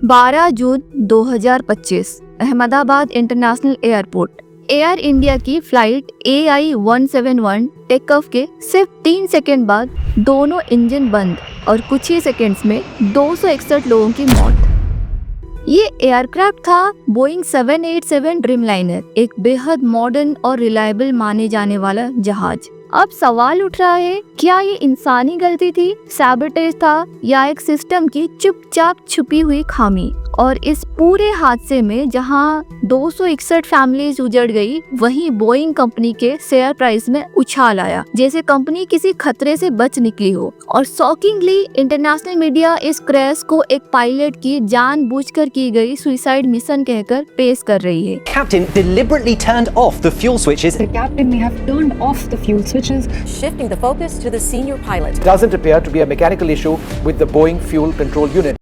12 जून 2025 Ahmedabad international airport. Air India की flight AI-171 take off के सिर्फ 3 सेकंड बाद दोनों इंजन बंद और कुछ ही सेकंड्स में 261 लोगों की मौत। ये एयरक्राफ्ट था बोइंग 787 ड्रीमलाइनर, एक बेहद मॉडर्न और रिलायबल माने जाने वाला जहाज। अब सवाल उठ रहा है, क्या ये इंसानी गलती थी, सैबोटेज था, या एक सिस्टम की चुपचाप छुपी हुई खामी? और इस पूरे हादसे में जहां 261 फैमिलीज उजड़ गई, वहीं बोइंग कंपनी के शेयर प्राइस में उछाल आया, जैसे कंपनी किसी खतरे से बच निकली हो। और शॉकिंगली इंटरनेशनल मीडिया इस क्रैश को एक पायलट की जानबूझकर की गई सुसाइड मिशन कहकर पेश कर रही है। Captain deliberately turned off the fuel switches. The captain may have turned off the fuel switches, shifting the focus to the senior pilot. It doesn't appear to be a mechanical issue with the Boeing fuel control unit.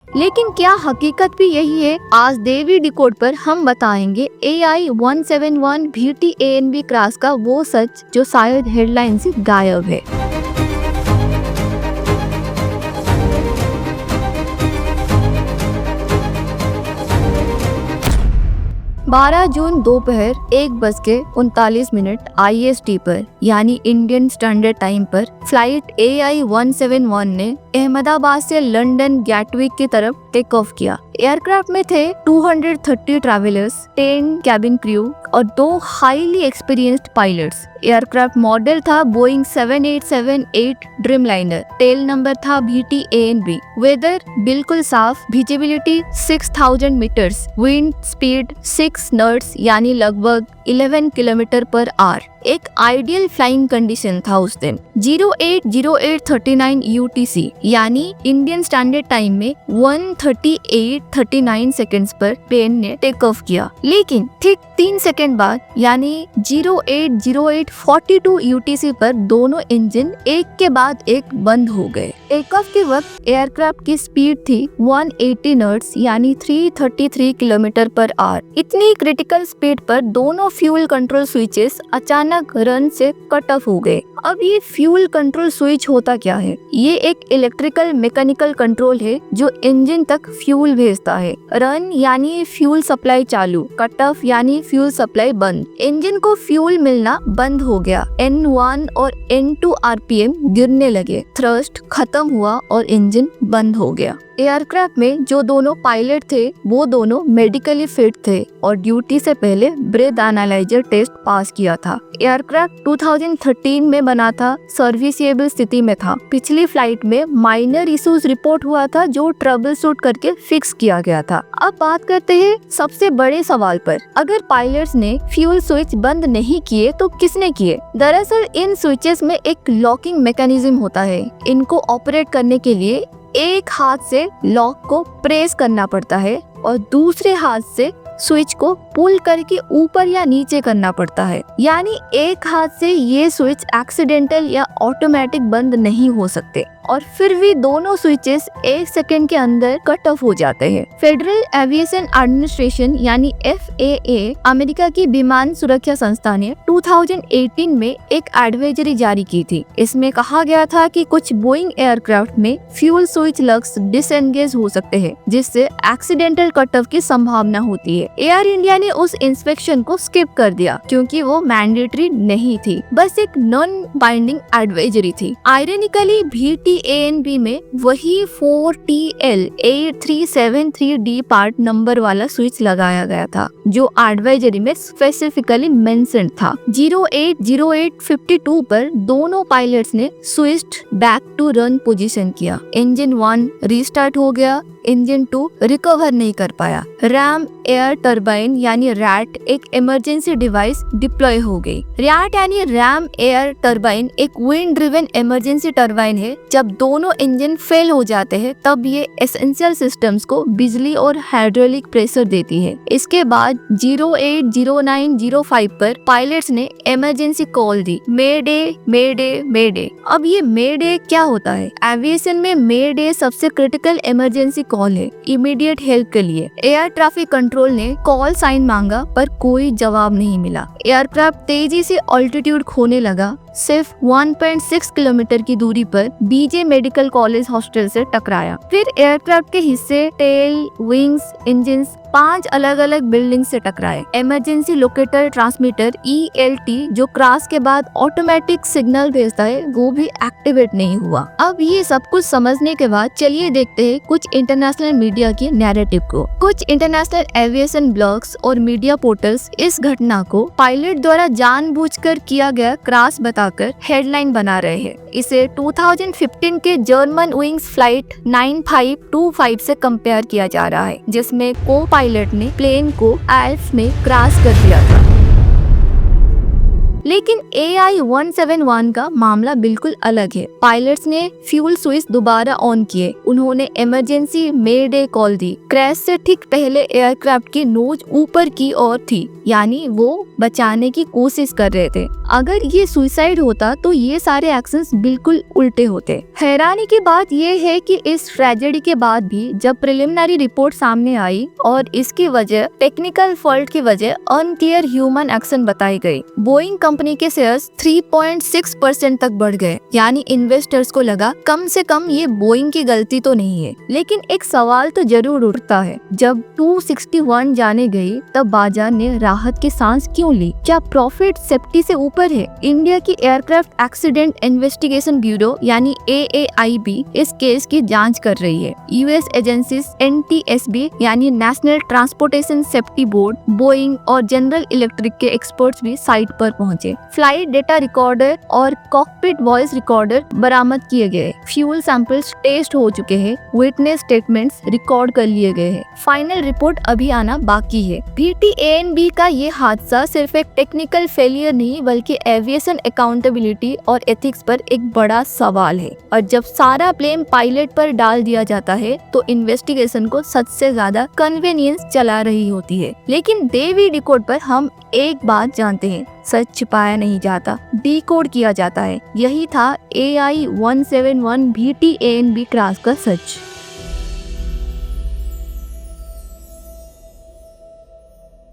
लेकिन क्या हकीकत भी यही है? आज देवी decode पर हम बताएंगे AI-171 VTANB क्रैश का वो सच जो शायद हेडलाइन से गायब है। 12 जून दोपहर 1:39 IST पर यानी इंडियन स्टैंडर्ड टाइम पर फ्लाइट AI-171 ने अहमदाबाद से लंदन गैटविक की तरफ टेक ऑफ किया। एयरक्राफ्ट में थे 230 ट्रैवलर्स, 10 कैबिन क्रू और 2 highly experienced pilots. Aircraft model था बोइंग 7878 ड्रीमलाइनर, टेल नंबर था VTANB। वेदर बिल्कुल साफ, visibility 6000 metres, wind speed 6 knots यानी लगभग 11 किलोमीटर पर आवर। एक आइडियल फ्लाइंग कंडीशन था उस दिन। 08:08:39 UTC यानी इंडियन स्टैंडर्ड टाइम में 1:38:39 सेकंड्स पर प्लेन ने टेक ऑफ किया। लेकिन ठीक 3 सेकंड बाद यानी 08:08:42 UTC पर दोनों इंजन एक के बाद एक बंद हो गए। टेक ऑफ के वक्त एयरक्राफ्ट की स्पीड थी 180 नॉट्स यानी 333 किलोमीटर पर आवर। इतनी क्रिटिकल स्पीड पर दोनों फ्यूल कंट्रोल स्विचेस अचानक रन से कट ऑफ हो गए। अब ये फ्यूल कंट्रोल स्विच होता क्या है? ये एक इलेक्ट्रिकल मैकेनिकल कंट्रोल है जो इंजन तक फ्यूल भेजता है। रन यानी फ्यूल सप्लाई चालू, कट ऑफ यानी फ्यूल सप्लाई बंद। इंजन को फ्यूल मिलना बंद हो गया। N1 और N2 RPM गिरने लगे, थ्रस्ट खत्म हुआ और इंजन बंद हो गया। एयरक्राफ्ट में जो दोनों पायलट थे वो दोनों मेडिकली फिट थे और ड्यूटी से पहले ब्रेथ एनालाइजर टेस्ट पास किया था। एयरक्राफ्ट 2013 में बना था, सर्विसेबल स्थिति में था। पिछली फ्लाइट में माइनर इश्यूज रिपोर्ट हुआ था जो ट्रबल शूट करके फिक्स किया गया था। अब बात करते हैं सबसे बड़े सवाल पर। अगर पायलट्स ने फ्यूल स्विच बंद नहीं किए तो किसने किए? दरअसल इन स्विचेस में एक लॉकिंग मैकेनिज्म होता है। इनको ऑपरेट करने के लिए एक हाथ से लॉक को प्रेस करना पड़ता है और दूसरे हाथ से स्विच को पुल करके ऊपर या नीचे करना पड़ता है। यानी एक हाथ से ये स्विच एक्सीडेंटल या ऑटोमेटिक बंद नहीं हो सकते और फिर भी दोनों स्विचेस 1 सेकंड के अंदर कट ऑफ हो जाते हैं। फेडरल एविएशन एडमिनिस्ट्रेशन यानी FAA अमेरिका की विमान सुरक्षा संस्था ने 2018 में एक एडवाइजरी जारी की थी। इसमें कहा गया था कि कुछ बोइंग एयरक्राफ्ट में फ्यूल स्विच लग्स डिसएंगेज हो सकते हैं जिससे एक्सीडेंटल कट ऑफ की संभावना होती है। एयर इंडिया ने उस इंस्पेक्शन को स्किप कर दिया क्योंकि वो मैंडेटरी नहीं थी, बस एक नॉन बाइंडिंग एडवाइजरी थी। आयरनिकली VTANB में वही 4TL8373D पार्ट नंबर वाला स्विच लगाया गया था जो एडवाइजरी में स्पेसिफिकली मेंशन्ड था। 08:08:52 पर दोनों पायलट्स ने switched back to run position किया। इंजन 1 रीस्टार्ट हो गया, इंजन 2 रिकवर नहीं कर पाया। रैम एयर टरबाइन यानी रैट एक इमरजेंसी डिवाइस डिप्लॉय हो गई। रैट यानी रैम एयर टरबाइन एक विंड ड्रिवन इमरजेंसी टरबाइन है। जब दोनों इंजन फेल हो जाते हैं तब ये एसेंशियल सिस्टम्स को बिजली और हाइड्रोलिक प्रेशर देती है। इसके बाद 08:09:05 पर पायलट्स ने इमरजेंसी कॉल दी, मेडे मेडे मेडे। अब ये मेडे क्या होता है? एविएशन में मेडे सबसे क्रिटिकल इमरजेंसी कॉल है, इमीडिएट हेल्प के लिए। एयर ट्रैफिक कंट्रोल ने कॉल साइन मांगा पर कोई जवाब नहीं मिला। एयरक्राफ्ट तेजी से ऑल्टीट्यूड खोने लगा। सिर्फ 1.6 किलोमीटर की दूरी पर बीजे मेडिकल कॉलेज हॉस्टल से टकराया। फिर एयरक्राफ्ट के हिस्से, टेल, विंग्स, इंजन 5 अलग अलग बिल्डिंग से टकराए। इमरजेंसी लोकेटर ट्रांसमीटर ELT जो क्रैश के बाद ऑटोमेटिक सिग्नल भेजता है, वो भी एक्टिवेट नहीं हुआ। अब ये सब कुछ समझने के बाद चलिए देखते हैं कुछ इंटरनेशनल मीडिया की नैरेटिव को। कुछ इंटरनेशनल एविएशन ब्लॉग्स और मीडिया पोर्टल्स इस घटना को पायलट द्वारा जानबूझकर किया गया क्रैश बताकर हेडलाइन बना रहे हैं। इसे 2015 के जर्मन विंग्स फ्लाइट 9525 से कंपेयर किया जा रहा है, जिसमें को पायलट ने प्लेन को एल्प्स में क्रैश कर दिया था। लेकिन AI-171 का मामला बिल्कुल अलग है। पायलट्स ने फ्यूल स्विच दोबारा ऑन किए, उन्होंने इमरजेंसी मेडे कॉल दी। क्रैश से ठीक पहले एयरक्राफ्ट की नोज ऊपर की ओर थी, यानी वो बचाने की कोशिश कर रहे थे। अगर ये सुसाइड होता तो ये सारे एक्शंस बिल्कुल उल्टे होते। हैरानी की बात ये है कि इस ट्रेजेडी के बाद भी जब प्रिलिमिनरी रिपोर्ट सामने आई और इसकी वजह टेक्निकल फॉल्ट की वजह अनक्लियर ह्यूमन एक्शन बताई गई, बोइंग कंपनी के शेयर्स 3.6% तक बढ़ गए। यानी इन्वेस्टर्स को लगा कम से कम ये बोइंग की गलती तो नहीं है। लेकिन एक सवाल तो जरूर उठता है, जब 261 जाने गई तब बाजार ने राहत की सांस क्यों ली? क्या प्रॉफिट सेफ्टी से ऊपर है? इंडिया की एयरक्राफ्ट एक्सीडेंट इन्वेस्टिगेशन ब्यूरो यानी AAIB इस केस की जांच कर रही है। US एजेंसीज NTSB यानी national transportation safety board, Boeing और जनरल इलेक्ट्रिक के एक्सपर्ट्स भी साइट पर पहुंचे। फ्लाइट डेटा रिकॉर्डर और कॉकपिट वॉइस रिकॉर्डर बरामद किए गए। फ्यूल सैंपल्स टेस्ट हो चुके हैं। विटनेस स्टेटमेंट्स रिकॉर्ड कर लिए गए हैं। फाइनल रिपोर्ट अभी आना बाकी है। VTANB का ये हादसा सिर्फ एक टेक्निकल फेलियर नहीं बल्कि एविएशन अकाउंटेबिलिटी और एथिक्स पर एक बड़ा सवाल है। और जब सारा ब्लेम पायलट पर डाल दिया जाता है तो इन्वेस्टिगेशन को सच से ज्यादा कन्वीनियंस चला रही होती है। लेकिन देवी डिकोड पर हम एक बात जानते हैं, सच छिपाया नहीं जाता, डिकोड किया जाता है। यही था AI-171 VTANB क्रैश का सच।